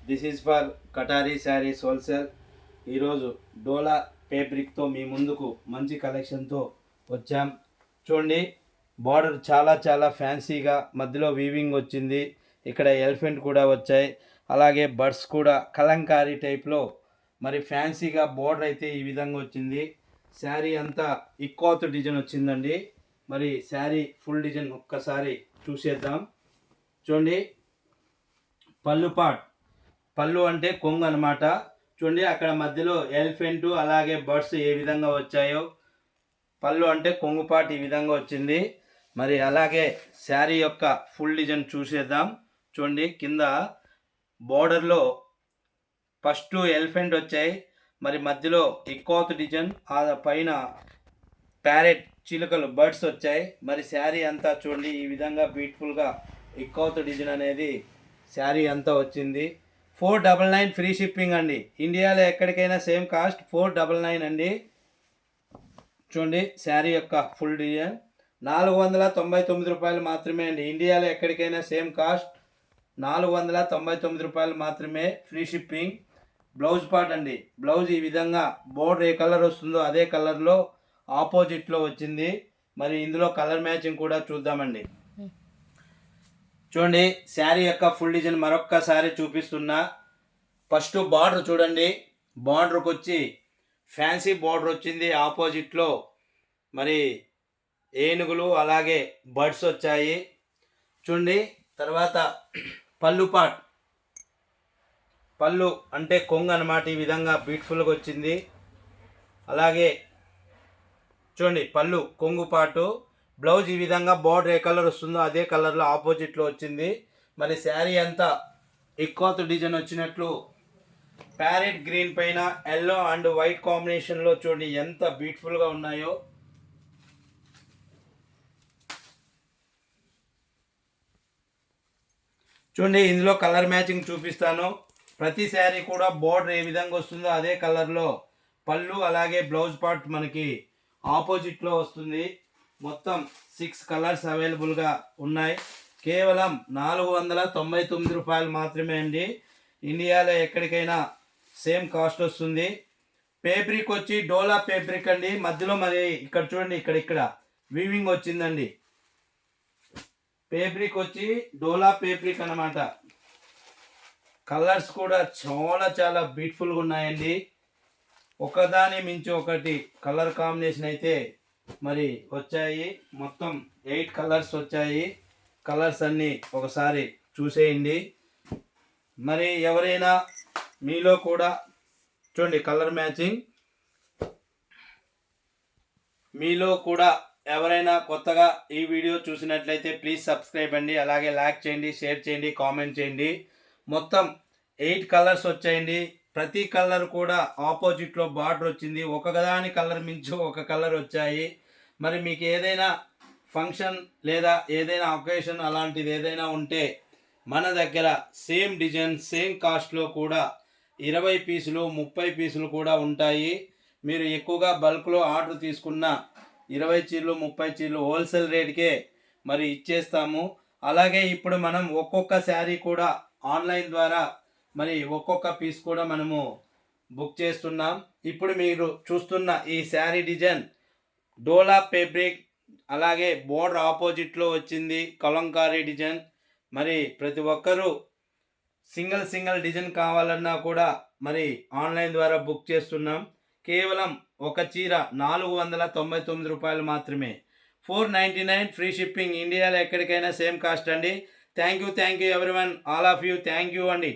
This is for కటారీ saris wholesale. ఈరోజు డోలా ఫ్యాబ్రిక్తో మీ ముందుకు మంచి కలెక్షన్తో వచ్చాం. చూడండి, బార్డర్ చాలా చాలా ఫ్యాన్సీగా మధ్యలో వీవింగ్ వచ్చింది. ఇక్కడ ఎలిఫెంట్ కూడా వచ్చాయి, అలాగే బర్డ్స్ కూడా కలంకారీ టైప్లో మరి ఫ్యాన్సీగా బార్డర్ అయితే ఈ విధంగా వచ్చింది. శారీ అంతా ఇక్కోత్ డిజైన్ వచ్చిందండి. మరి శారీ ఫుల్ డిజైన్ ఒక్కసారి చూసేద్దాం. చూడండి, పళ్ళు అంటే కొంగు అనమాట. చూడండి, అక్కడ మధ్యలో ఎలిఫెంట్ అలాగే బర్డ్స్ ఏ విధంగా వచ్చాయో. పళ్ళు అంటే కొంగుపాటు ఈ విధంగా వచ్చింది. మరి అలాగే శారీ యొక్క ఫుల్ డిజైన్ చూసేద్దాం. చూడండి, కింద బోర్డర్లో ఫస్ట్ ఎలిఫెంట్ వచ్చాయి, మరి మధ్యలో ఇక్కోత్ డిజైన్, ఆ పైన ప్యారెట్ చిలుకలు బర్డ్స్ వచ్చాయి. మరి శారీ అంతా చూడండి ఈ విధంగా బ్యూటిఫుల్గా ఇక్కోత్ డిజైన్ అనేది శారీ అంతా వచ్చింది. 499 ఫ్రీ షిప్పింగ్ అండి. ఇండియాలో ఎక్కడికైనా సేమ్ కాస్ట్ 499 అండి. చూడండి, శారీ యొక్క ఫుల్ డిజైన్ 499 రూపాయలు మాత్రమే అండి. ఇండియాలో ఎక్కడికైనా సేమ్ కాస్ట్ 499 రూపాయలు మాత్రమే, ఫ్రీ షిప్పింగ్. బ్లౌజ్ పార్ట్ అండి. బ్లౌజ్ ఈ విధంగా బోర్డర్ ఏ కలర్ వస్తుందో అదే కలర్లో ఆపోజిట్లో వచ్చింది. మరి ఇందులో కలర్ మ్యాచింగ్ కూడా చూద్దామండి. చూడండి, శారీ యొక్క ఫుల్ డిజైన్ మరొక్కసారి చూపిస్తున్నా. ఫస్ట్ బార్డర్ చూడండి, బార్డర్కి వచ్చి ఫ్యాన్సీ బార్డర్ వచ్చింది. ఆపోజిట్లో మరి ఏనుగులు అలాగే బర్డ్స్ వచ్చాయి. చూడండి, తర్వాత పళ్ళు అంటే కొంగు అనమాట. ఈ విధంగా బ్యూటిఫుల్గా వచ్చింది. అలాగే చూడండి, పళ్ళు కొంగు పాటు. బ్లౌజ్ ఈ విధంగా బార్డర్ ఏ కలర్ వస్తుందో అదే కలర్లో ఆపోజిట్లో వచ్చింది. మరి శారీ అంతా ఇక్కోత్ డిజైన్ వచ్చినట్లు ప్యారెట్ గ్రీన్ పైన ఎల్లో అండ్ వైట్ కాంబినేషన్లో చూడండి ఎంత బ్యూటిఫుల్గా ఉన్నాయో. చూడండి, ఇందులో కలర్ మ్యాచింగ్ చూపిస్తాను. ప్రతి శారీ కూడా బార్డర్ ఏ విధంగా వస్తుందో అదే కలర్లో పళ్ళు అలాగే బ్లౌజ్ పార్ట్ మనకి ఆపోజిట్లో వస్తుంది. మొత్తం 6 కలర్స్ అవైలబుల్గా ఉన్నాయి. కేవలం 499 రూపాయలు మాత్రమే అండి. ఇండియాలో ఎక్కడికైనా సేమ్ కాస్ట్ వస్తుంది. ఫ్యాబ్రిక్ వచ్చి డోలా ఫ్యాబ్రిక్ అండి. మధ్యలో మరి ఇక్కడ చూడండి, ఇక్కడ వీవింగ్ వచ్చిందండి. ఫ్యాబ్రిక్ వచ్చి డోలా ఫ్యాబ్రిక్ అన్నమాట. కలర్స్ కూడా చాలా చాలా బ్యూటిఫుల్గా ఉన్నాయండి. ఒకదాని మించి ఒకటి కలర్ కాంబినేషన్ అయితే మరి వచ్చాయి. మొత్తం 8 కలర్స్ వచ్చాయి. కలర్స్ అన్నీ ఒకసారి చూసేయండి. మరి ఎవరైనా మీలో కూడా చూడండి కలర్ మ్యాచింగ్. మీలో కూడా ఎవరైనా కొత్తగా ఈ వీడియో చూసినట్లయితే ప్లీజ్ సబ్స్క్రైబ్ అండి. అలాగే లైక్ చేయండి, షేర్ చేయండి, కామెంట్ చేయండి. మొత్తం 8 కలర్స్ వచ్చాయండి. ప్రతి కలర్ కూడా ఆపోజిట్లో బార్డర్ వచ్చింది. ఒకదాని కలర్ మించి ఒక కలర్ వచ్చాయి. మరి మీకు ఏదైనా ఫంక్షన్ లేదా ఏదైనా అకేషన్ అలాంటిది ఏదైనా ఉంటే మన దగ్గర సేమ్ డిజైన్ సేమ్ కాస్ట్లో కూడా 20 పీసులు 30 పీసులు కూడా ఉంటాయి. మీరు ఎక్కువగా బల్క్లో ఆర్డర్ తీసుకున్న 20 చీరలు 30 చీరలు హోల్సేల్ రేట్కే మరి ఇచ్చేస్తాము. అలాగే ఇప్పుడు మనం ఒక్కొక్క శారీ కూడా ఆన్లైన్ ద్వారా మరి ఒక్కొక్క పీస్ కూడా మనము బుక్ చేస్తున్నాం. ఇప్పుడు మీరు చూస్తున్న ఈ శారీ డిజైన్ డోలా ఫ్యాబ్రిక్, అలాగే బోర్డర్ ఆపోజిట్లో వచ్చింది కలంకారీ డిజైన్. మరి ప్రతి ఒక్కరూ సింగిల్ డిజైన్ కావాలన్నా కూడా మరి ఆన్లైన్ ద్వారా బుక్ చేస్తున్నాం. కేవలం ఒక చీర 499 రూపాయలు మాత్రమే, 499 ఫ్రీ షిప్పింగ్. ఇండియాలో ఎక్కడికైనా సేమ్ కాస్ట్ అండి. Thank you everyone, all of you, thank you అండి.